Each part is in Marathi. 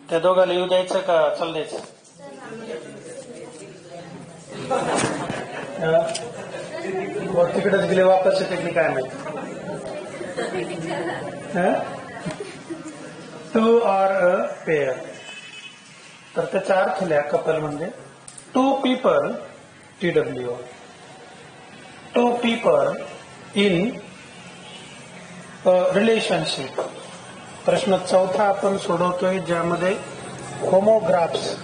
त्या दोघाला येऊ द्यायचं का चल द्यायचं? तिकडेच गेले वापस येते की काय माहिती. Two or a pair. तर त्याचा अर्थ लिहा कपल म्हणजे two people TW. Two people in relationship. प्रश्न चौथा आपण सोडवतोय ज्यामध्ये होमोग्राफ्स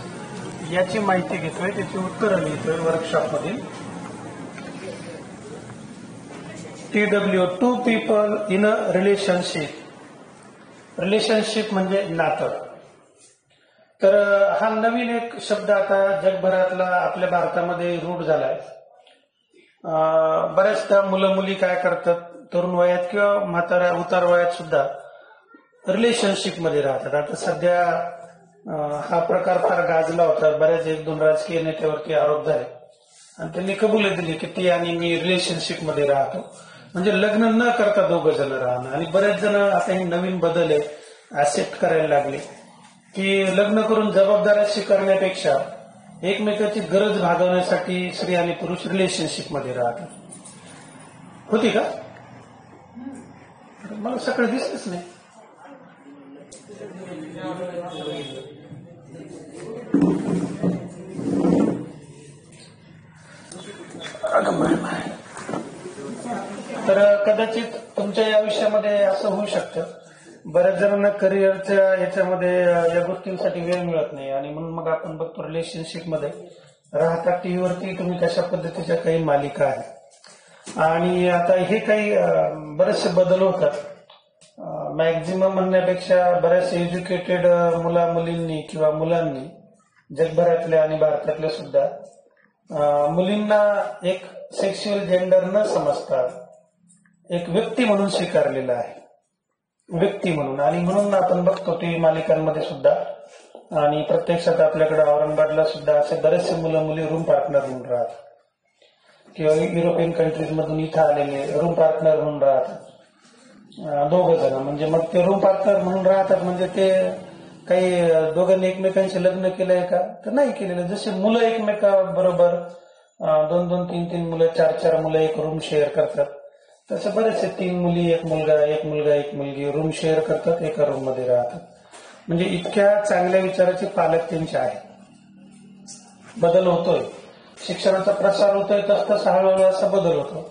याची माहिती घेतोय, त्याची उत्तरं लिहितोय वर्कशॉपमधील. TW two people in a relationship. Relationship म्हणजे नातं. तर हा नवीन एक शब्द आता जगभरातला आपल्या भारतामध्ये रूढ झालाय. बऱ्याचदा मुलं मुली काय करतात, तरुण वयात किंवा म्हाताऱ्या उतार वयात सुद्धा रिलेशनशिप मध्ये राहतात. आता सध्या हा प्रकार फार गाजला होता. बऱ्याच 1-2 राजकीय नेत्यावरती आरोप झाले आणि त्यांनी कबुली दिली की ती आणि मी रिलेशनशिप मध्ये राहतो, म्हणजे लग्न न करता दोघं जण राहणं. आणि बरेच जण आता हे नवीन बदल आहे ऍक्सेप्ट करायला लागले की लग्न करून जबाबदाऱ्या स्वीकारण्यापेक्षा एकमेकाची गरज भागवण्यासाठी स्त्री आणि पुरुष रिलेशनशिप मध्ये राहतात. होती का? मला सकाळी दिसलंच नाही. तर कदाचित तुमच्या या आयुष्यामध्ये असं होऊ शकतं, बऱ्याच जणांना करिअरच्या याच्यामध्ये या गोष्टींसाठी वेळ मिळत नाही आणि म्हणून मग आपण बघतो रिलेशनशिप मध्ये राहता. टीव्हीवरती तुम्ही कशा पद्धतीच्या काही मालिका आहेत आणि आता हे काही बरेचसे बदल होतात. मॅक्झिमम म्हणण्यापेक्षा बऱ्याच एज्युकेटेड मुला मुलींनी किंवा मुलांनी जगभरातल्या आणि भारतातल्या सुद्धा मुलींना एक सेक्शुअल जेंडर न समजता एक व्यक्ती म्हणून स्वीकारलेला आहे, व्यक्ती म्हणून. आणि म्हणून आपण बघतो टीव्ही मालिकांमध्ये सुद्धा आणि प्रत्यक्षात आपल्याकडे औरंगाबादला सुद्धा असे बरेचसे मुलं मुली रूम पार्टनर म्हणून राहतात किंवा युरोपियन कंट्रीज मधून इथं आलेले रूम पार्टनर म्हणून राहतात दोघं जण. म्हणजे मग ते रूम पार्टनर म्हणून राहतात म्हणजे ते काही दोघांनी एकमेकांशी लग्न केलंय का? तर नाही केलेलं. जसे मुलं एकमेकाबरोबर 2-2, 3-3 मुलं, 4-4 मुलं एक रूम शेअर करतात, तसे बरेचसे 3 मुली, 1 मुलगा, 1 मुलगा 1 मुलगी रूम शेअर करतात, एका रूम मध्ये राहतात. म्हणजे इतक्या चांगल्या विचाराचे पालक त्यांचे आहेत. बदल होतोय, शिक्षणाचा प्रसार होतोय, तसतसा हळूहळू असा बदल होतो.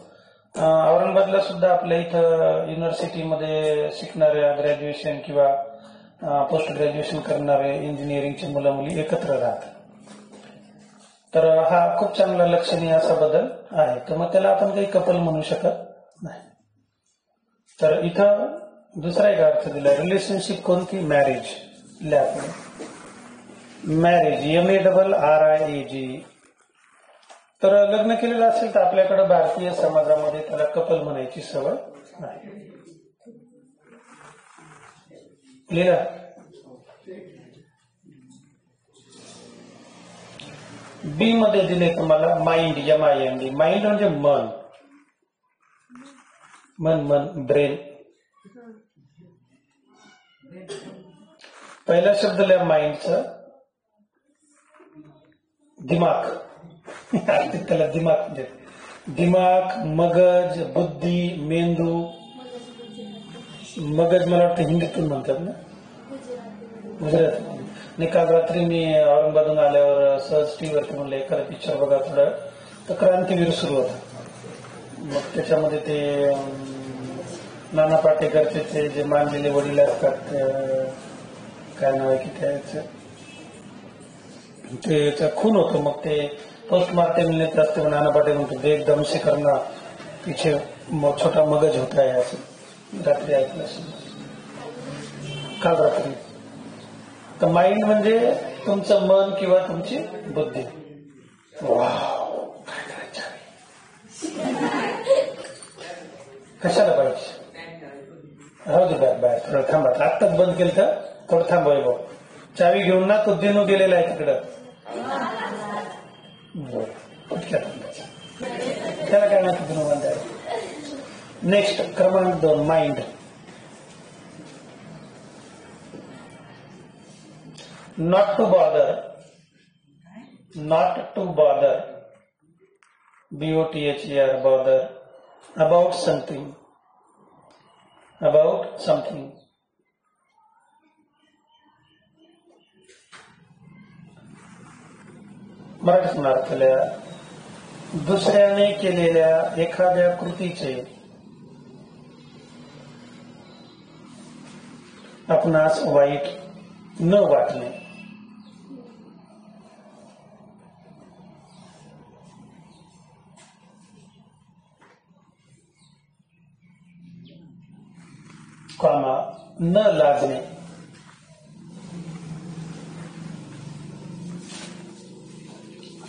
औरंगाबादला सुद्धा आपल्या इथं युनिव्हर्सिटीमध्ये शिकणाऱ्या ग्रॅज्युएशन किंवा पोस्ट ग्रॅज्युएशन करणारे इंजिनिअरिंगचे मुलं मुली एकत्र राहतात. तर हा खूप चांगला लक्षणीय असा बदल आहे. तर मग त्याला आपण काही कपल म्हणू शकत नाही. तर इथं दुसरा एक अर्थ दिला. रिलेशनशिप कोणती? मॅरेज. Marriage MARRIAGE. तर लग्न केलेलं असेल तर आपल्याकडे भारतीय समाजामध्ये त्याला कपल म्हणायची सवय नाही. लिहिला. बी मध्ये दिले तुम्हाला माइंड, MIND. माइंड म्हणजे मन, मन मन ब्रेन. पहिला शब्द लिहा माइंडचा, दिमाग. त्याला दिमाग म्हणजे दिमाग, मगज, बुद्धी, मेंदू. मगज मला वाटतं हिंदीतून म्हणतात ना, गुजरात. आणि काल रात्री मी औरंगाबादून आल्यावर सहज टीव्हीवरती म्हणलं एखादा पिक्चर बघा थोडं, तर क्रांतीवीर सुरू होता. मग त्याच्यामध्ये ते नाना पाटेकरचे ते जे मानलेले वडील असतात, काय नाव आहे की त्याचं, ते खून होतो. मग ते पोस्टमार्टम नेत असते नाना पाटेकर म्हणतो एकदम से करना पीछे छोटा मगज होता है, असं रात्री ऐकलं असेल काल रात्री. तर माइंड म्हणजे तुमचं मन किंवा तुमची बुद्धी. वाव, काय करायचं, कशाला पाहिजे? राहू दे बाहेर थोडं थांबा. आत्ताच बंद केलं तर थोडं थांबवाय भाऊ. चावी घेऊन ना, तो देणू गेलेला आहे तिकडं. त्याला काय नाही देणू बंद आहे. नेक्स्ट क्रमांक 2 mind. not to bother, not to bother, bother, bother, about something, about something. मराठीत अर्थ लिहा. दुसऱ्याने केलेल्या एखाद्या कृतीचे आपणास वाईट न वाटणे. कामा न लाजणे.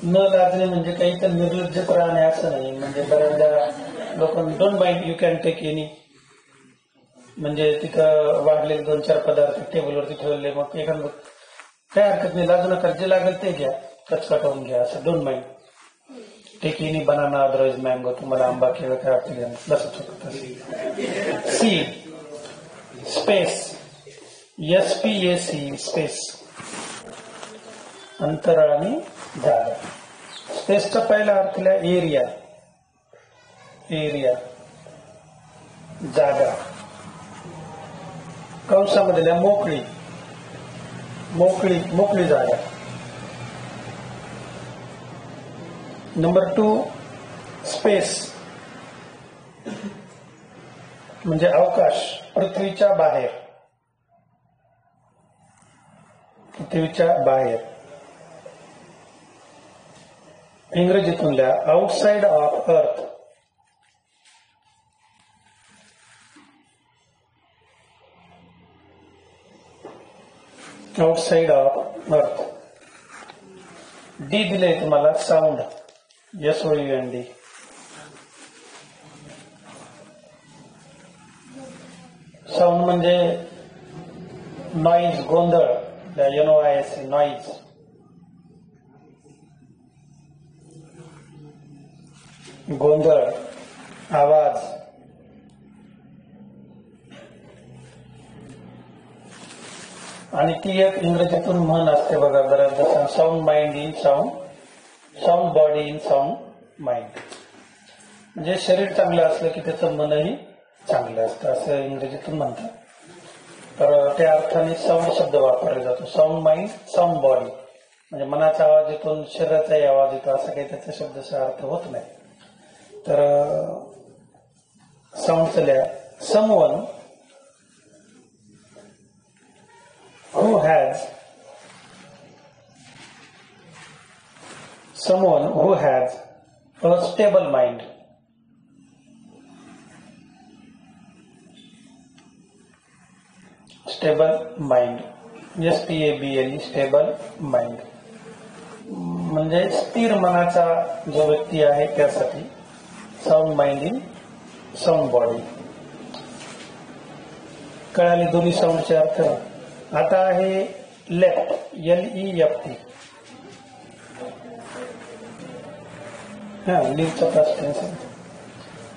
न लाजणे म्हणजे काही तर निर्लज्जत राहणे असं नाही. म्हणजे बऱ्याचदा लोक don't mind, you can take any, म्हणजे तिथं वाढलेले 2-4 पदार्थ टेबलवरती ठेवले, मग एखादं काय हरकत नाही, लाजू नका, जे लागेल ते घ्या, कचकटवून घ्या, असं don't mind. Take any banana, otherwise mango, तुम्हाला आंबा केळं काय वाटतं बसत होतं. सी स्पेस, SPAC, स्पेस, अंतर आणि जागा. स्पेसचा पहिला अर्थ लिहा एरिया, एरिया, जागा. कंसामध्ये लिहा मोकळी, मोकळी, मोकळी जागा. नंबर 2 स्पेस म्हणजे अवकाश, पृथ्वीच्या बाहेर, पृथ्वीच्या बाहेर. इंग्रजीतून लिहा outside of earth, outside of earth. D दिले तुम्हाला साऊंड, SOUND. साऊंड म्हणजे नॉईज, गोंधळ, NOISE, नॉईज. गोंधळ, आवाज. आणि ती एक इंग्रजीतून म्हण असते बघा बऱ्याचदा, sound mind in sound, sound body in sound mind. म्हणजे शरीर चांगलं असलं की त्याचं मनही चांगलं असतं असं इंग्रजीतून म्हणतात. तर त्या अर्थाने साऊंड शब्द वापरला जातो. साऊंड माइंड, साऊंड बॉडी म्हणजे मनाचा आवाज येतो, शरीराचाही आवाज येतो, असं काही त्याचा शब्दचा अर्थ होत नाही. तर साऊंड लिहा someone who has, someone who has a stable mind. Stable mind, STABLE, stable mind म्हणजे स्थिर मनाचा जो व्यक्ती आहे त्यासाठी. Sound mind in sound body. कळाले दोन्ही साऊंडचे अर्थ. आता आहे लेफ्ट, LEFT. हा लिफ्टचा पास्ट टेन्स.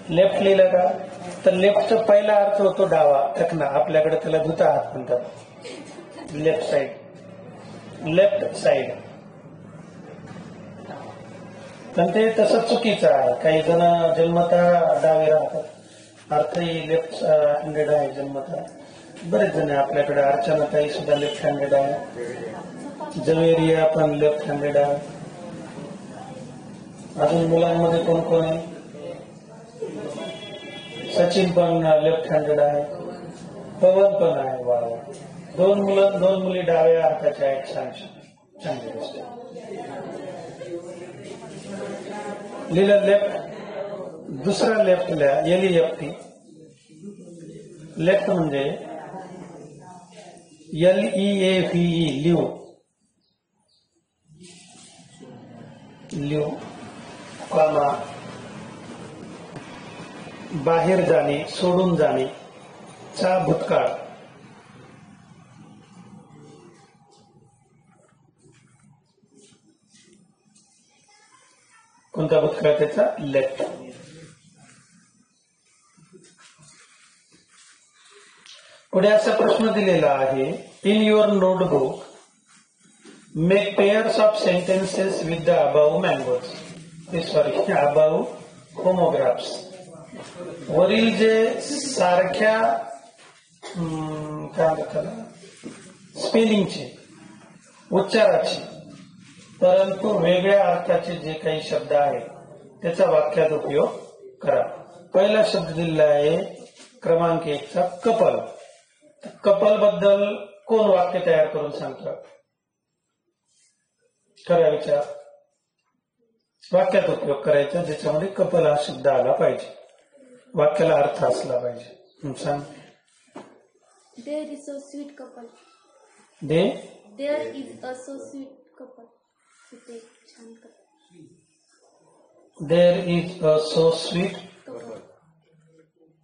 लेफ्ट लिहिलं का तर लेफ्टचा पहिला अर्थ होतो डावा, टकना. आपल्याकडे त्याला धुता हात म्हणतात, लेफ्ट साइड, लेफ्ट साइड. पण ते तसं चुकीचं आहे. काही जण जन्मतः डावे राहतात, अर्थही लेफ्ट हँडेड आहे जन्मतः. बरेच जण आहे आपल्याकडे. अर्चनाताई सुद्धा लेफ्ट हँडेड आहे, जवेरिया पण लेफ्ट हँडेड आहे. अजून मुलांमध्ये कोण कोण आहे? सचिन पण लेफ्ट हँडेड आहे, पवन पण आहे. वा, 2 मुली डाव्या हाताच्या आहेत. छान चांगली गोष्ट. लिहिलं लेफ्ट. दुसरा लेफ्ट लिहा LEFT. लेफ्ट म्हणजे LEAVE, लिव, लिव, कामा, बाहेर जाणे, सोडून जाणे. चा भूतकाळ, कोणता भूतकाळ त्याचा? लेफ्ट. पुढे असा प्रश्न दिलेला आहे, in your notebook make pairs of sentences with the above mangoes sorry above homographs. वरील जे सारख्या काय म्हणतात त्याला स्पेलिंगचे उच्चाराचे परंतु वेगळ्या अर्थाचे जे काही शब्द आहेत त्याचा वाक्यात उपयोग करा. पहिला शब्द दिलेला आहे क्रमांक 1 चा कपल. कपल बद्दल कोण वाक्य तयार करून सांगतं? खरा विचार. वाक्यात उपयोग करायचा ज्याच्यामध्ये कपल हा शब्द आला पाहिजे, वाक्याला अर्थ असला पाहिजे. सांग. There is a sweet couple. There is a so sweet couple. तिथे छान couple. There is a so sweet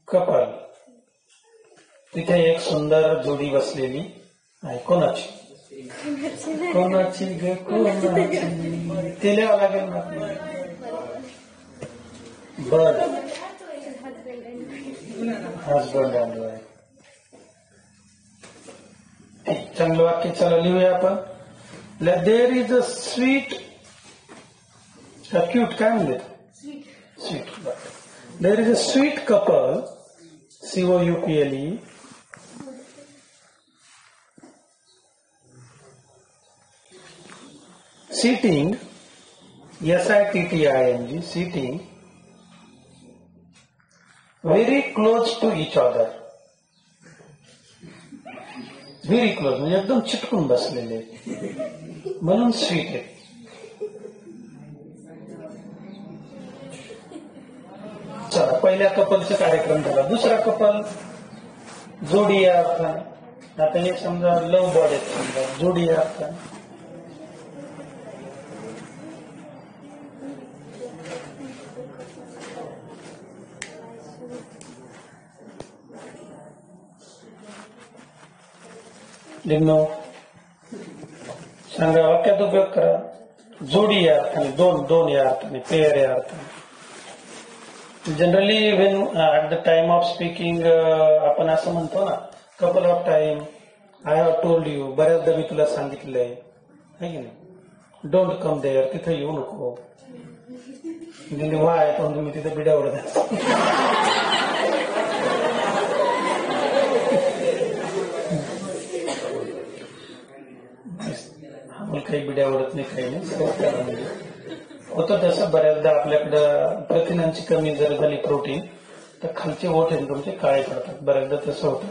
couple. तिथे एक सुंदर जोडी बसलेली आहे. कोणाची? कोणाची ग कोणाची? ते लिहावं लागेल ना. Bird husband and wife. चांगलं वाक्य चला लिहूया आपण. There is a sweet cute काय म्हणले? Sweet. There is a sweet couple COUPLE sitting SITTING sitting very close to each other. Very close म्हणजे एकदम चिटकून बसलेले म्हणून स्वीट आहे. चला पहिल्या कपलचा कार्यक्रम झाला. दुसरा कपल जोडी या अर्थाने. आता हे समजा लव्ह बर्ड आहेत, समजा जोडी या अर्थाने. लिंगो सांगा, वाक्यात उपयोग करा. जोडी या अर्थाने, दोन या अर्थाने, पेअर या अर्थाने. Generally Wien at the time of speaking आपण असं म्हणतो ना, couple of time I have told you, बऱ्याचदा मी तुला सांगितलंय है की नाही. डोंट कम देअर, तिथे येऊ नको. वाय पण तुम्ही तिथे बिड्या उडत. काही बिड्या उडत नाही, काही नाही. होतं तसं बऱ्याचदा आपल्याकडं प्रथिनांची कमी जर झाली, प्रोटीन, तर खालचे ओठ आहेत तुमचे काळे पडतात. बऱ्याचदा तसं होतं.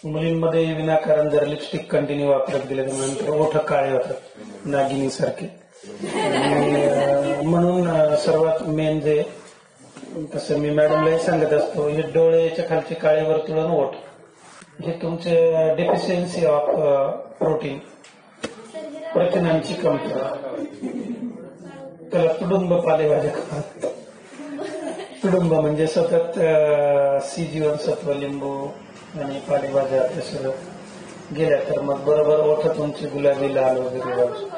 मुलींमध्ये विनाकारण जर लिपस्टिक कंटिन्यू वापरत गेले तर नंतर ओठ काळे होतात नागिनीसारखे. म्हणून सर्वात मेन जे तसं मी मॅडमलाही सांगत असतो, हे डोळ्याच्या खालचे काळे वर्तुळ आणि ओठ हे तुमचे डेफिशियन्सी ऑफ प्रोटीन, प्रथिनांची कमतरता. त्याला तुडुंब पालेभाज्या खातात. तुडुंब म्हणजे सतत सी जीवनसत्व, लिंबू आणि पालेभाज्या सगळं गेल्या तर मग बरोबर ओठ तुमची गुलाबी, लाल वगैरे जाऊ.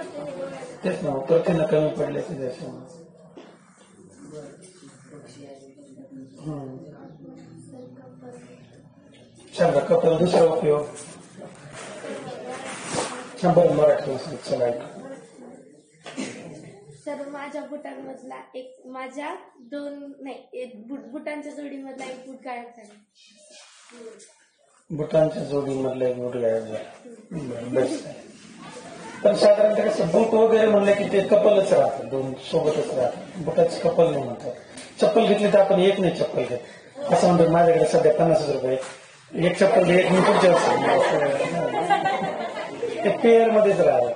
तेच ना, प्रथिन कमी पडले की त्याच्यामुळे. सांगा कपल दुसरा उपयोग. बरं मराठी चला. तर माझ्या बुटांमधला एक, माझ्या बुटांच्या जोडीमधला एक बूट गायब झाला. बुटांच्या जोडीमधला एक बूट गायब झाला. बेस्ट आहे. पण साधारणतः कसं बूट वगैरे म्हणलं की ते कपलच राहतात, दोन सोबतच राहतात. बुटाच कपल नाही म्हणतात. चप्पल घेतली तर आपण एक नाही चप्पल घेत, असं म्हणतात. माझ्याकडे सध्या 50,000 रुपये, एक चप्पल एक मी पुढच्या ते पेअर मध्येच राहतात.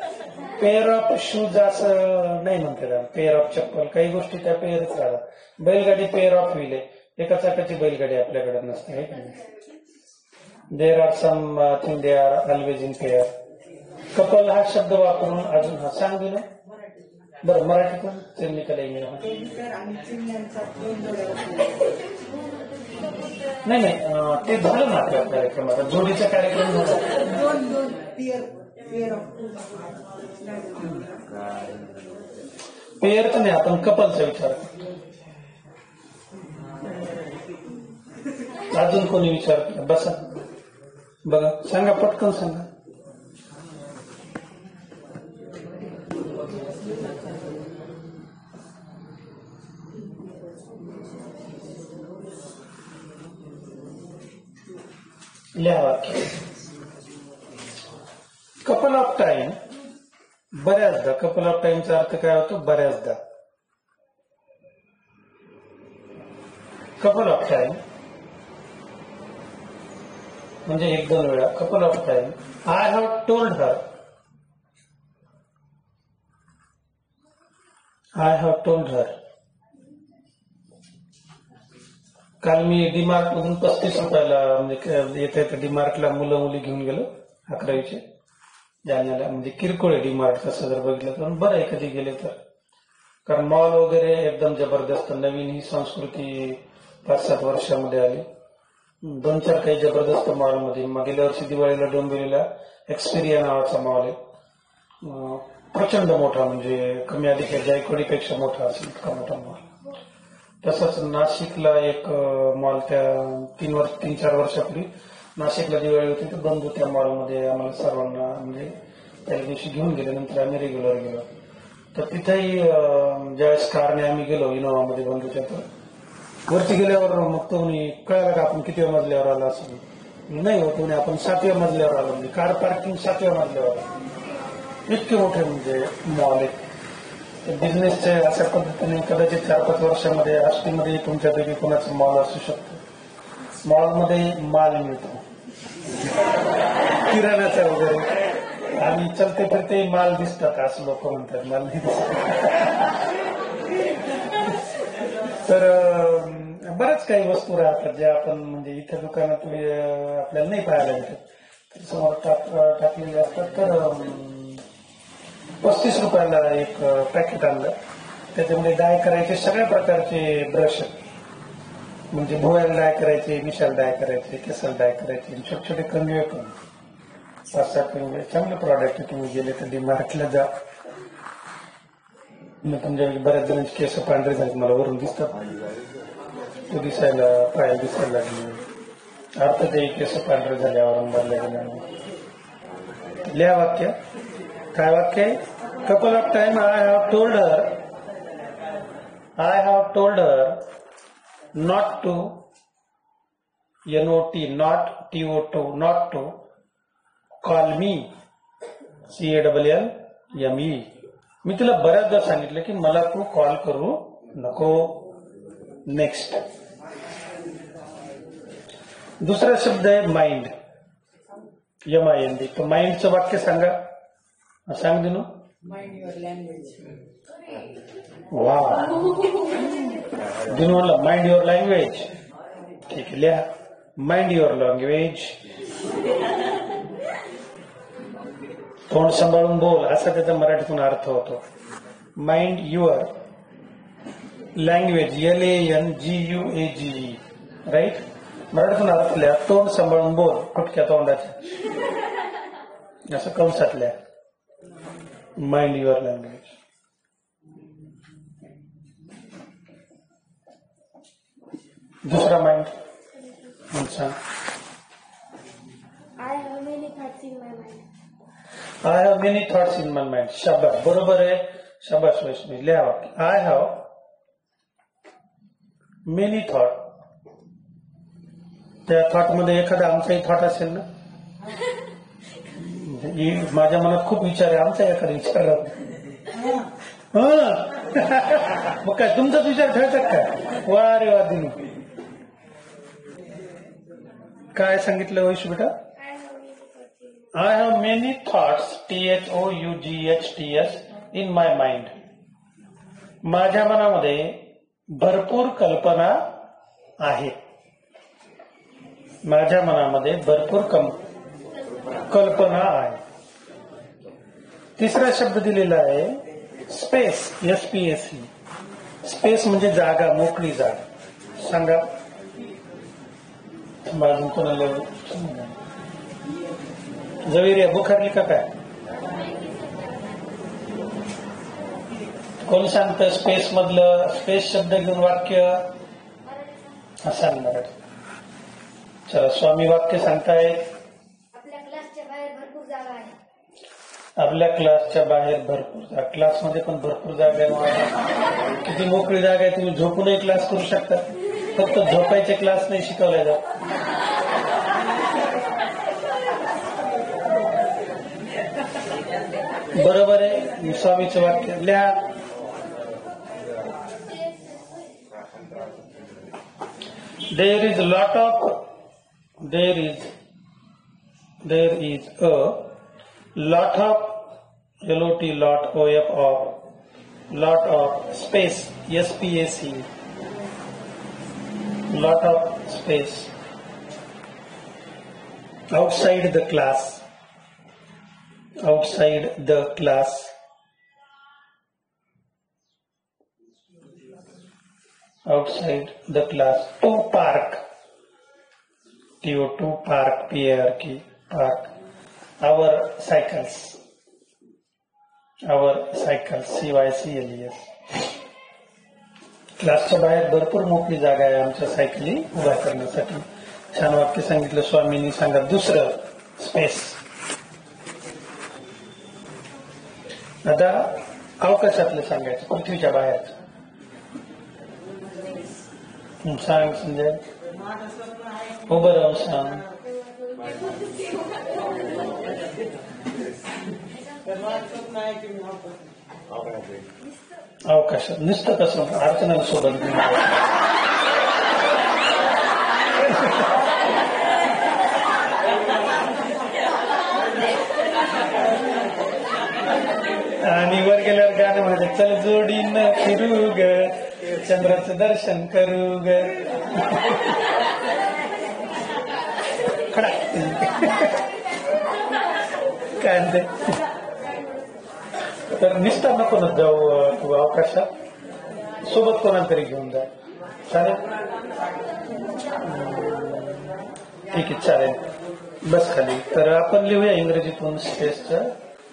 पेअर ऑफ शूज असं नाही म्हणतात. पेअर ऑफ चप्पल, काही गोष्टी त्या पेअरच राहतात. बैलगाडी पेअर ऑफ व्हील आहे, एका चाकाची बैलगाडी आपल्याकडे नसते. There are something they are always in pair. Couple हा शब्द वापरून अजून हा सांग दिलं. बरं मराठीतून चिमणीकडे नाही ते झालं ना आपल्या कार्यक्रमात. जोडीचा कार्यक्रम झाला. पेअर तर नाही, आपण कपलचा विचार करतो. अजून कोणी विचार केला? बसा बघा, सांगा पटकन सांगा. लिहा वाक्य. कपल ऑफ टाइम, बऱ्याचदा. कपल ऑफ टाइमचा अर्थ काय होतो? बऱ्याचदा. कपल ऑफ टाइम म्हणजे एक दोन वेळा. Couple of time I have told her, I have told हर. काल मी डीमार्ट मधून 35 रुपयाला म्हणजे येता येतं डीमार्टला मुलं मुली घेऊन गेलो 11वीचे जालन्याला. म्हणजे किरकोळ आहे डीमार्ट तसं जर बघितलं तर. बरं आहे कधी गेले तर. कारण मॉल वगैरे एकदम जबरदस्त. नवीन ही संस्कृती 5-7 वर्षामध्ये आली. 2-4 काही जबरदस्त मॉलमध्ये. मग गेल्या वर्षी दिवाळीला डोंबिवलीला एक्सपिरिया नावाचा मॉल आहे. प्रचंड मोठा, म्हणजे कमी अधिक जायकवाडीपेक्षा मोठा असेल इतका मोठा मॉल. तसंच नाशिकला एक मॉल त्या 3-4 वर्षापूर्वी नाशिकला दिवाळी होती तर बंधू त्या मॉलमध्ये आम्हाला सर्वांना म्हणजे पहिल्या दिवशी घेऊन गेले. नंतर आम्ही रेग्युलर गेलो. तर तिथेही ज्यावेळेस कारने आम्ही गेलो इनोवामध्ये बंधूच्या, तर वरती गेल्यावर मग तो कळाला का आपण किती मजल्यावर आला असं. नाही होतो आपण 7व्या मजल्यावर आलो. म्हणजे कार पार्किंग 7व्या मजल्यावर. इतके मोठे म्हणजे मॉल आहेत. बिझनेसचे अशा पद्धतीने कदाचित 4-5 वर्षामध्ये आष्टीमध्ये तुमच्यापैकी कोणाचा मॉल असू शकतो. मॉलमध्ये माल मिळतो किराणाचा वगैरे, आणि चलते फिरते माल दिसतात असं लोक म्हणतात. माल नाही दिसत. तर बऱ्याच काही वस्तू राहतात ज्या आपण म्हणजे इथे दुकानात आपल्याला नाही पाहायला मिळतात, समोर टाकलेले असतात. तर 35 रुपयाला एक पॅकेट आणलं. त्याच्यामध्ये डाय करायचे सगळ्या प्रकारचे ब्रश, म्हणजे भुवयाला डाय करायचे, मिशाला डाय करायचे, केसाला डाय करायचे, छोटे छोटे कंगवे पण 5-7 कंगवे. चांगले प्रॉडक्ट. तुम्ही गेले तर डीमार्टला जा. तुमच्या बऱ्याच जणांचे केस पांढरे झाले मला वरून दिसतात. तो दिसायला पाय दिसायला लागले. अर्थात केस पांढरे झाल्यावर मारल्या गेल्या. लिहा वाक्य. काय वाक्य आहे? Couple of time I have told her, I have told her not to, NOT, not TOT, not to call me, CALLME. मी तुला बऱ्याचदा सांगितलं की मला तू कॉल करू नको. नेक्स्ट. दुसरा शब्द आहे माइंड, MIND. तो माइंडचं वाक्य सांगा. सांग दिनू. Mind your language. वा, दिनू म्हणला माइंड युअर लँग्वेज. ठीक आहे, लिहा. Mind your language. तोंड सांभाळून बोल असा त्याचा मराठीतून अर्थ होतो. Mind your language, LANGUAGE. Right. मराठीतून अर्थ लिहा. तोंड सांभाळून बोल, फुटक्या तोंडाचे, असं कंसातल्या. Mind your language. दुसरा माइंड सांग. I have many thoughts in my mind. I have many thoughts in my mind. शाबास, बरोबर आहे. शाबास वैष्णवी. लिहा वाक्य. I have many thought. त्या थॉट मध्ये एखादा आमचाही थॉट असेल ना. माझ्या मनात खूप विचार आहे, आमचा एखादा विचार मग काय तुमचाच विचार ठेवायचा काय? वा रे वा दिनू. काय सांगितलं वैशू बेटा? I have many thoughts, THOUGHTS, in my mind. माझ्या मनामध्ये भरपूर कल्पना आहेत. माझ्या मनामध्ये भरपूर कल्पना आहे. तिसरा शब्द दिलेला आहे स्पेस, SPACE. स्पेस म्हणजे जागा, मोकळी जागा. सांगा. अजून कोणाला जवेरिया बुखारली का काय? कोण सांगतं स्पेस मधलं? स्पेस शब्द घेऊन वाक्य सांग मराठी. चला, स्वामी वाक्य सांगतायत. आपल्या क्लासच्या बाहेर भरपूर जागा आहे. आपल्या क्लासच्या बाहेर भरपूर क्लासमध्ये पण भरपूर जागा आहे. किती मोकळी जागा आहे, तुम्ही झोपूनही क्लास करू शकता. फक्त झोपायचे क्लास नाही शिकवले जात. बरोबर आहे. स्वामीचं वाक्य लिहा. there is a lot of lot of space, space, lot of space outside the class to park our cycles CYCLES. क्लासच्या बाहेर भरपूर मोठी जागा आहे आमच्या सायकली उभ्या करण्यासाठी. छान वाक्य सांगितलं स्वामींनी. सांगा दुसरं स्पेस. आता अवकाशातलं सांगायचं, पृथ्वीच्या बाहेरचं. सांग संजय. उभं राहून सांग. अवकाशात नुसतं कसं अर्चना सोबत आणि वर गेल्यावर गाणं म्हणजे चल जोडीनं फिरू ग, चंद्राचं दर्शन करू ग. खडा काय म्हणते. तर निष्ठा नको ना जाऊ तू अवकाशात, सोबत कोणाला तरी घेऊन जा. चालेल. ठीक आहे चालेल. बस खाली. तर आपण लिहूया इंग्रजीतून स्पेसचं.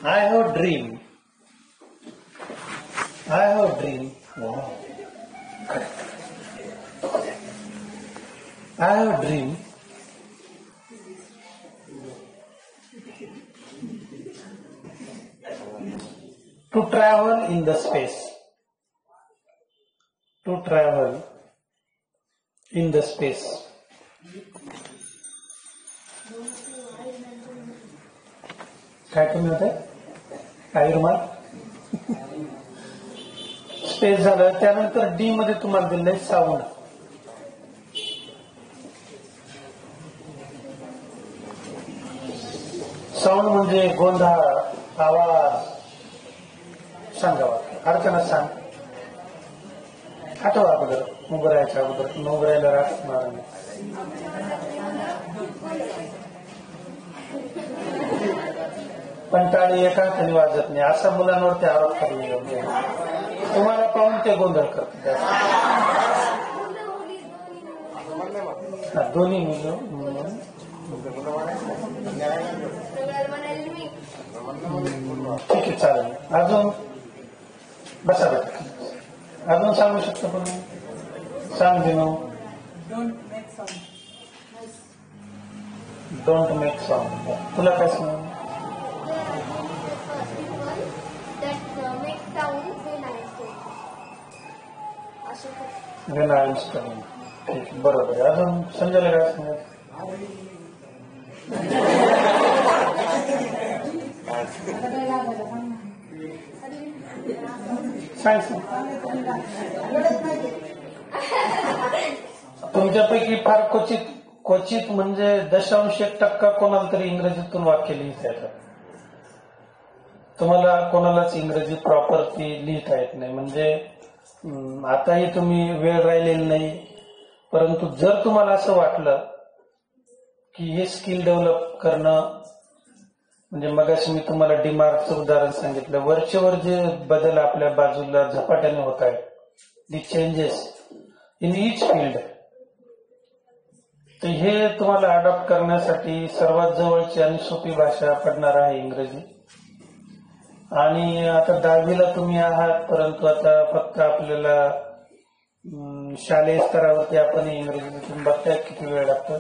I have dream. I have a dream to travel in the space. काय कमी होत आहे? काही रुमाल स्पेस झालं. त्यानंतर डी मध्ये तुम्हाला दिलंय साऊंड. साऊंड म्हणजे गोंधळ, आवाज. सांगावा. अर्चना सांग. आठवा अगोदर उभं राहायच्या अगोदर. उभं राहायला राहत महाराज. पण टाळी एका हाताने वाजत नाही असा मुलांवरती आरोप करले. तुम्हाला पाहून ते गोंधळ करतात. दोन्ही मुलं ठीक आहे चालेल. अजून बसा बेटा. अजून सांगू शकतो पण सांग दे. Don't make sound. तुला काय सांग. when I am studying. ठीक बरोबर आहे. अजून संजयला काय सांगायचं. तुमच्यापैकी फार क्वचित म्हणजे 0.1% कोणाला तरी इंग्रजीतून वाक्य लिहिता येतं. तुम्हाला कोणालाच इंग्रजी प्रॉपर ती लिहिता येत नाही. म्हणजे आताही तुम्ही वेळ राहिलेली नाही. परंतु जर तुम्हाला असं वाटलं की हे स्किल डेव्हलप करणं म्हणजे मगाशी मी तुम्हाला डीमार्कचं उदाहरण सांगितलं. वरचेवर जे बदल आपल्या बाजूला झपाट्याने होत आहेत, दी चेंजेस इन ईच फील्ड, तर हे तुम्हाला अडॉप्ट करण्यासाठी सर्वात जवळची आणि सोपी भाषा पडणार आहे इंग्रजी. आणि आता 10वीला तुम्ही आहात, परंतु आता फक्त आपल्याला शालेय स्तरावरती आपण इंग्रजीतून बघताय किती वेळ लागतो.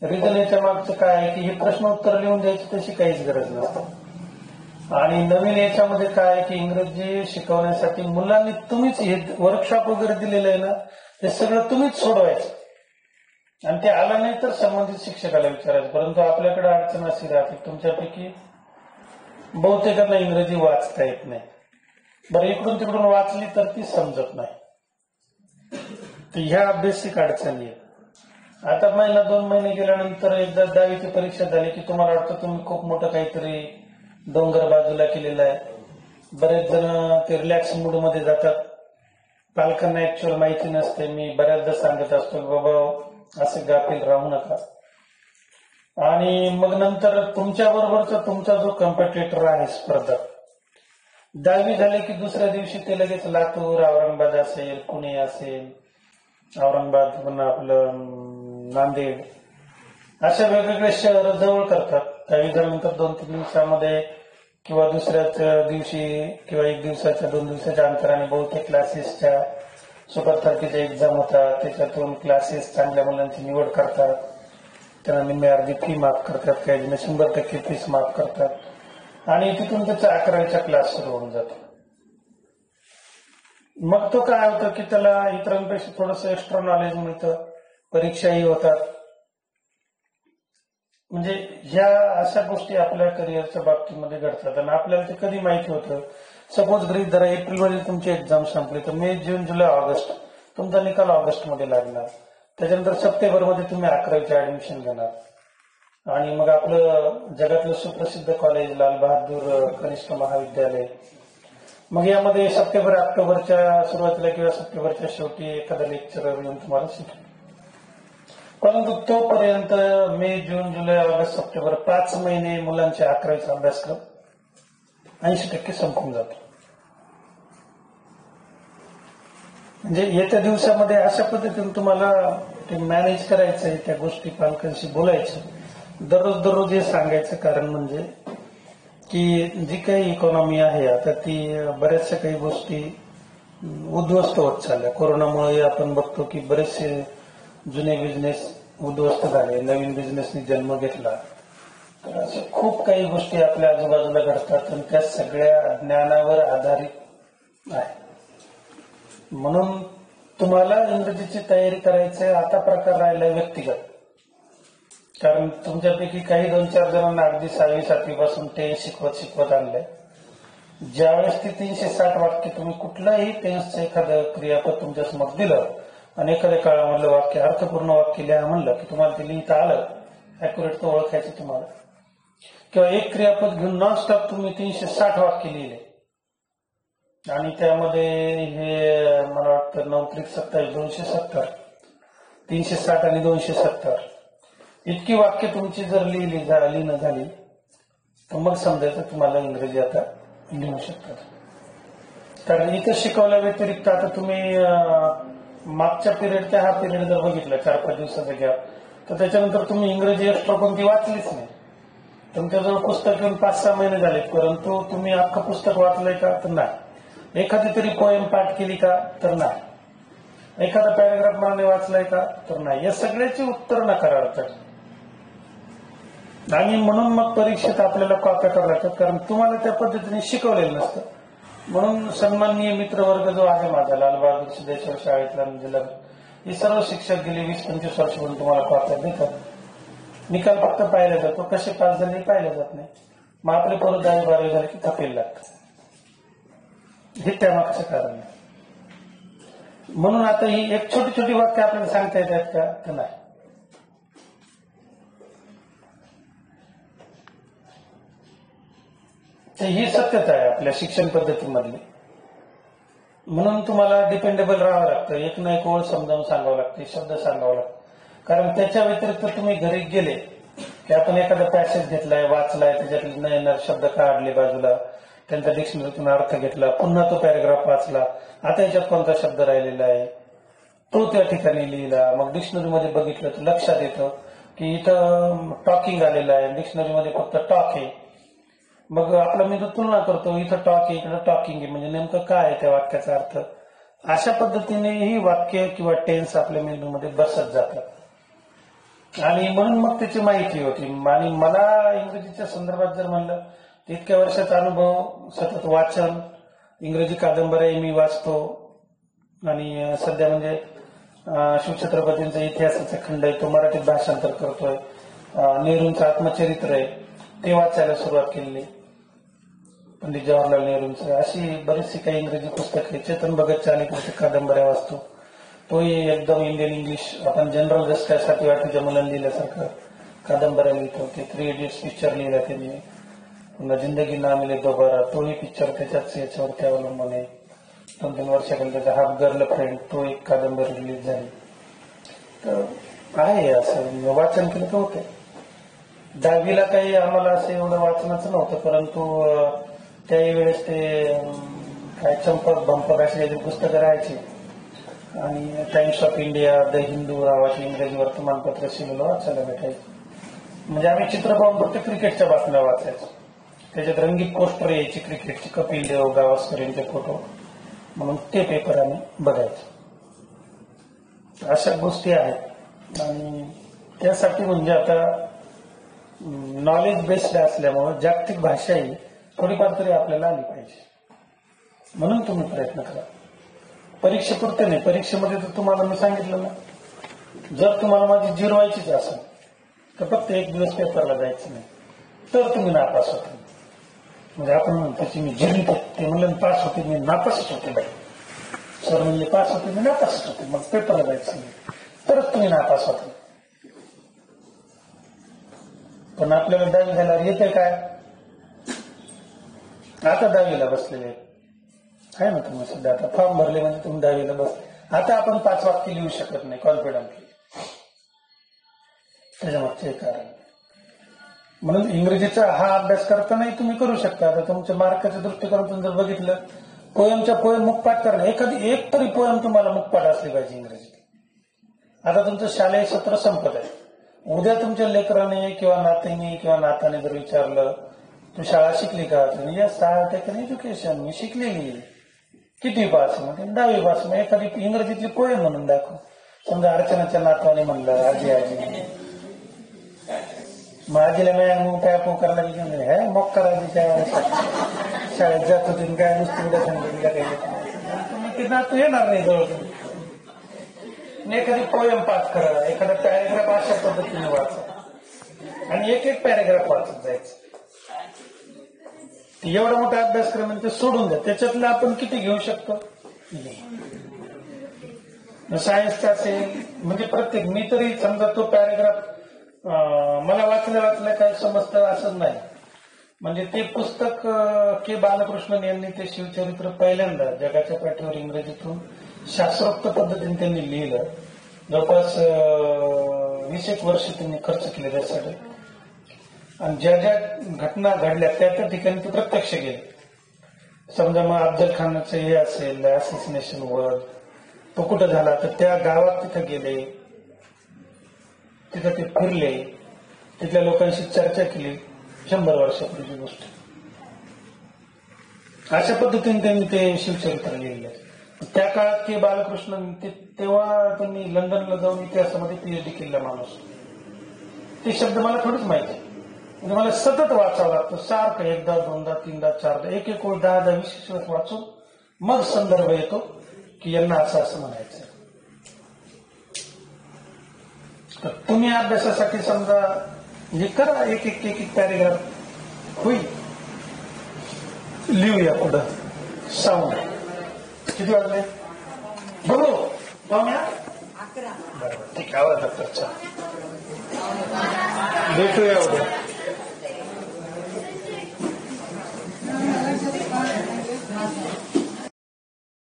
रिझन याच्या मागचं काय आहे की हे प्रश्न उत्तर लिहून द्यायची तशी काहीच गरज नसते. आणि नवीन याच्यामध्ये काय आहे की इंग्रजी शिकवण्यासाठी मुलांनी तुम्हीच हे वर्कशॉप वगैरे दिलेलं आहे ना, ते सगळं तुम्हीच सोडवायचं आणि ते आलं नाही तर संबंधित शिक्षकाला विचारायचं. परंतु आपल्याकडे अडचण अशी राहते, तुमच्यापैकी बहुतेकांना इंग्रजी वाचता येत नाही. बरं, इकडून तिकडून वाचली तर ती समजत नाही. तर ह्या बेसिक अडचणी आहेत. आता महिना 2 महिने गेल्यानंतर एकदा 10वीची परीक्षा झाली की तुम्हाला वाटतं तुम्ही खूप मोठं काहीतरी डोंगर बाजूला केलेलं आहे. बरेच जण ते रिलॅक्स मूड मध्ये जातात. पालकांना ऍक्च्युअल माहिती नसते. मी बऱ्याचदा सांगत असतो बाबा असं गाफील राहू नका. आणि मग नंतर तुमच्या बरोबरचा तुमचा जो कॉम्पिटिटर आहे स्पर्धक, 10वी झाले की दुसऱ्या दिवशी ते लगेच लातूर, औरंगाबाद असेल, पुणे असेल, औरंगाबाद पुन्हा आपलं नांदेड, अशा वेगवेगळे शहर जवळ करतात. 10वी झाल्यानंतर 2-3 दिवसामध्ये किंवा दुसऱ्याच दिवशी किंवा 1 दिवसाच्या 2 दिवसाच्या अंतराने बहुतेक क्लासेसच्या 17 तारखेच्या एक्झाम होतात. त्याच्यातून क्लासेस चांगल्या मुलांची निवड करतात. त्यांना निम्मे अर्धी फी माफ करतात, काही जण 100% फीस माफ करतात आणि तिथून त्याचा 11वीचा क्लास सुरू होऊन जातो. मग तो काय होतं की त्याला इतरांपेक्षा थोडंसं एक्स्ट्रा नॉलेज मिळतं, परीक्षाही होतात. म्हणजे ह्या अशा गोष्टी आपल्या करिअरच्या बाबतीमध्ये घडतात आणि आपल्याला ते कधी माहिती होतं. सपोज गृहीत धरा एप्रिलमध्ये तुमची एक्झाम संपली तर मे, जून, जुलै, ऑगस्ट तुमचा निकाल ऑगस्टमध्ये लागणार. त्याच्यानंतर सप्टेंबरमध्ये तुम्ही 11वीचे ऍडमिशन घेणार आणि मग आपलं जगातलं सुप्रसिद्ध कॉलेज लाल बहादूर कनिष्ठ महाविद्यालय, मग यामध्ये सप्टेंबर ऑक्टोबरच्या सुरुवातीला किंवा सप्टेंबरच्या शेवटी एखादा लेक्चरर येऊन तुम्हाला शिकवेल. परंतु तोपर्यंत मे, जून, जुलै, ऑगस्ट, सप्टेंबर 5 महिने मुलांचे 11वीचा अभ्यासक्रम 80% संपून जातो. म्हणजे येत्या दिवसामध्ये अशा पद्धतीने तुम्हाला ते मॅनेज करायचंय, त्या गोष्टी पालकांशी बोलायचं, दररोज हे सांगायचं. कारण म्हणजे की जी काही इकॉनॉमी आहे आता ती बऱ्याचशा काही गोष्टी उद्ध्वस्त होत चालल्या. कोरोनामुळे आपण बघतो की बरेचसे जुने बिझनेस उद्ध्वस्त झाले, नवीन बिझनेसनी जन्म घेतला. तर अशा खूप काही गोष्टी आपल्या आजूबाजूला घडतात आणि त्या सगळ्या ज्ञानावर आधारित आहे. म्हणून तुम्हाला इंग्रजीची तयारी करायची आहे. आता प्रकार राहिला व्यक्तिगत, कारण तुमच्यापैकी काही 2-4 जणांना अगदी 6वी-7वी पासून ते शिकवत आणलंय. ज्यावेळेस ती 360 वाक्य तुम्ही कुठलंही टेन्सचं एखादं क्रियापद तुमच्या समोर दिलं आणि एखाद्या काळामधलं वाक्य, अर्थपूर्ण वाक्य लिहा म्हणलं की तुम्हाला ते लिहिता आलं, अॅक्युरेट तर ओळखायचं तुम्हाला. किंवा एक क्रियापद घेऊन नॉनस्टॉप तुम्ही 360 वाक्य लिहिले आणि त्यामध्ये हे मला वाटतं 9-27 270, 360 आणि 270 इतकी वाक्य तुमची जर लिहिणं झाली तर मग समजायचं तुम्हाला इंग्रजी आता लिहू शकतात. कारण इथं शिकवल्या व्यतिरिक्त आता तुम्ही मागच्या पिरियडच्या हा पिरियड जर बघितला 4-5 दिवसाचा गॅप, तर त्याच्यानंतर तुम्ही इंग्रजी एक्स्ट्रा कोणती वाचलीच नाही. तुमच्याजवळ पुस्तक येऊन 5-6 महिने झाले, परंतु तुम्ही अख्खं पुस्तक वाचलंय का? तर नाही. एखादी तरी पोएम पाठ केली का? तर नाही. एखादा पॅराग्राफ मनाने वाचलाय का? तर नाही. या सगळ्याची उत्तर नकारार्थक आणि म्हणून मग परीक्षेत आपल्याला कॉप्या कराव्या लागतात, कारण तुम्हाला त्या पद्धतीने शिकवलेलं नसतं. म्हणून सन्माननीय मित्रवर्ग जो आहे माझा, लाल बहादूर सिद्धेश्वर शाळेतला जिल्हा, हे सर्व शिक्षक गेले 20-25 वर्ष म्हणून तुम्हाला कॉप्या देतात. निकाल फक्त पाहिला जातो, कसे पास झाले पाहिलं जात नाही. मग आपले परत 10वी-12वी झाले की थकेल लागतं. हे त्यामागचं कारण आहे. म्हणून आता ही एक छोटी वाक्य आपल्याला सांगता येतात का? तर नाही. ही सत्यता आहे आपल्या शिक्षण पद्धतीमधली. म्हणून तुम्हाला डिपेंडेबल राहावं लागतं. एक ना एक ओळ समजावून सांगावं लागते, शब्द सांगावं लागतं. कारण त्याच्या व्यतिरिक्त तुम्ही घरी गेले की आपण एखादा पॅसेज घेतलाय, वाचलाय, त्याच्यातले न येणार शब्द काढले बाजूला, त्यांचा डिक्शनरीतून अर्थ घेतला, पुन्हा तो पॅराग्राफ वाचला, आता याच्यात कोणता शब्द राहिलेला आहे तो त्या ठिकाणी लिहिला. मग डिक्शनरीमध्ये बघितलं तर लक्षात येतं की इथं टॉकिंग आलेलं आहे, डिक्शनरीमध्ये फक्त टॉक आहे. मग आपला मी तुलना करतो, इथं टॉक आहे, इकडं टॉकिंग आहे, म्हणजे नेमकं काय आहे त्या वाक्याचा अर्थ. अशा पद्धतीने ही वाक्य किंवा टेन्स आपल्या मेंदूमध्ये बसत जातात आणि म्हणून मग त्याची माहिती होती. आणि मला इंग्रजीच्या संदर्भात जर म्हणलं इतक्या वर्षाचा अनुभव, सतत वाचन, इंग्रजी कादंबऱ्या मी वाचतो आणि सध्या म्हणजे शिवछत्रपतींचा इतिहासाचा खंड आहे तो मराठीत भाषांतर करतोय. नेहरूंचं आत्मचरित्र आहे ते वाचायला सुरुवात केलेली, पंडित जवाहरलाल नेहरूंचं. अशी बरीचशी काही इंग्रजी पुस्तकं. चेतन भगतच्या अलीकडच्या कादंबऱ्या वाचतो. तोही एकदम इंडियन इंग्लिश, आपण जनरल रस्त्यासाठी वाटण्याच्या मुलांनी लिहिल्यासारखं कादंबऱ्या लिहितो. ते 3 इडियट्स पिक्चर लिहिला त्यांनी. पुन्हा जिंदगी ना मिले दोबारा तोही पिक्चर त्याच्याच याच्यावरती अवलंबून आहे. 2-3 वर्षाखाली त्याचा हाफ गर्लफ्रेंड तो एक कादंबरी रिलीज झाली. तर आहे असं वाचन केलं तर होते. 10वीला काही आम्हाला असं एवढं वाचनाचं नव्हतं, परंतु त्याही वेळेस ते काय चंपक बंपक अशी काहीतरी पुस्तकं राहायची आणि times of India, the Hindu नावाची इंग्रजी वर्तमानपत्र शिवलं वाचायला भेटायचं. म्हणजे आम्ही चित्र पाहून फक्त क्रिकेटच्या बातम्या वाचायचो. त्याच्यात रंगीत पोस्टर यायची क्रिकेटची, कपिल देव, गावस्कर यांचे फोटो, म्हणून ते पेपर आम्ही बघायचो. अशा गोष्टी आहेत आणि त्यासाठी म्हणजे आता नॉलेज बेस्ड असल्यामुळे जागतिक भाषा ही थोडीफार तरी आपल्याला आली पाहिजे. म्हणून तुम्ही प्रयत्न करा. परीक्षेपुरते नाही, परीक्षेमध्ये तर तुम्हाला मी सांगितलं ना, जर तुम्हाला माझी जिरवायचीच असेल तर फक्त 1 दिवस पेपरला जायचं नाही, तर तुम्ही नापास होते. म्हणजे आपण म्हणतो की मी जिरली ते म्हणलं पास होते, मी नापासच होते बाई. सर म्हणजे पास होते, मी नापासच होते. मग पेपरला जायचं नाही तरच तुम्ही नापास होते. पण आपल्याला 10वी झाल्यावर येते काय, आता 10वीला बसलेले आहे ना तुम्ही. सध्या आता फॉर्म भरले म्हणजे तुम्ही 10वीला बस. आता आपण 5 वाक्य लिहू शकत नाही कॉन्फिडंटली. त्याच्यामागचे कारण म्हणून इंग्रजीचा हा अभ्यास करतानाही तुम्ही करू शकता. आता तुमच्या मार्काच्या दृष्टिकोनातून जर बघितलं, पोएमच्या पोएम मुखपाठ करणं, एखादी एक तरी पोएम तुम्हाला मुखपाठ असली पाहिजे इंग्रजीत. आता तुमचं शालेय सत्र संपत आहे. उद्या तुमच्या लेकराने किंवा नातीने किंवा नाताने जर विचारलं तू शाळा शिकली का, yes I have taken education, मी शिकलेली. किती पास? म्हणजे 10वी पास. मग एखादी इंग्रजीतली पोएम म्हणून दाखव. समजा अर्चनाच्या नातवाने म्हणलं आजी आजी, मग आजीला मग काय पोकारला हे मग करायची काय शाळेत जात होती काय नुसती उद्या सांगितलं काही ते नातू येणार नाही जवळ. एखादी पोएम पाठ करा, एखादा पॅरेग्राफ अशा पद्धतीने वाचा आणि एक पॅरेग्राफ वाचत जायचं. एवढा मोठा अभ्यासक्रम ते सोडून द्या. त्याच्यातलं आपण किती घेऊ शकतो. सायन्सचा असेल म्हणजे प्रत्येक, मी तरी समजा तो पॅरेग्राफ मला वाचल्या काही समजतं असं नाही. म्हणजे ते पुस्तक के बालकृष्णन यांनी ते शिवचरित्र पहिल्यांदा जगाच्या पाठीवर इंग्रजीतून शास्त्रोक्त पद्धतीने त्यांनी लिहिलं. जवळपास 20 वर्ष त्यांनी खर्च केले त्यासाठी. आणि ज्या ज्या घटना घडल्या त्या ठिकाणी ते प्रत्यक्ष गेले. समजा मग अफजल खानाचं हे असेल असोसिनेशन वर, तो कुठं झाला तर त्या गावात तिथं गेले, तिथं ते फिरले, तिथल्या लोकांशी चर्चा केली. 100 वर्षापूर्वीची गोष्ट. अशा पद्धतीने त्यांनी ते शिवचरित्र लिहिलं. त्या काळात के बालकृष्णन तेव्हा त्यांनी लंडनला जाऊन इतिहासामध्ये PhD केलेला माणूस. ते शब्द मला थोडीच माहिती, म्हणजे मला सतत वाचावं लागतं सारखं. 1दा 2दा 3दा 4दा एक ओळ 10-10 20 वर्ष वाचून मग संदर्भ येतो की यांना असं म्हणायचं. तर तुम्ही अभ्यासासाठी समजा म्हणजे करा, एक पॅरेग्राफ होईल. लिहूया पुढं. साऊंड किती वाजले बघू पाहुण्या? 11. बरोबर ठीक आहे. आवाज डॉक्टरचा भेटूया उद्या.